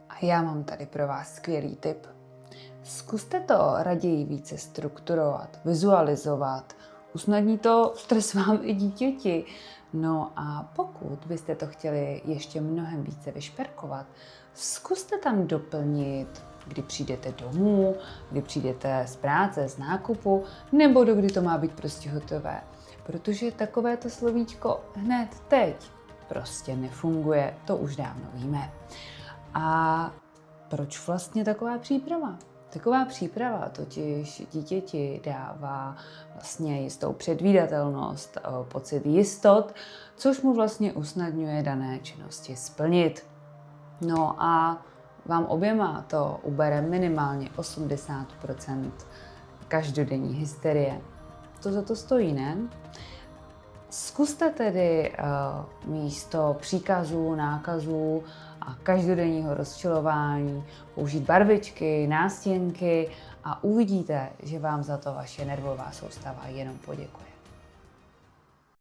A já mám tady pro vás skvělý tip. Zkuste to raději více strukturovat, vizualizovat. Usnadní to stres vám i dítěti. No a pokud byste to chtěli ještě mnohem více vyšperkovat, zkuste tam doplnit, kdy přijdete domů, kdy přijdete z práce, z nákupu, nebo dokdy to má být prostě hotové. Protože takovéto slovíčko hned teď prostě nefunguje, to už dávno víme. A proč vlastně taková příprava? Taková příprava totiž dítěti dává vlastně jistou předvídatelnost, pocit jistot, což mu vlastně usnadňuje dané činnosti splnit. No a vám oběma to ubere minimálně 80% každodenní hysterie. To za to stojí, ne? Zkuste tedy místo příkazů, nákazů a každodenního rozčilování použít barvičky, nástěnky a uvidíte, že vám za to vaše nervová soustava jenom poděkuje.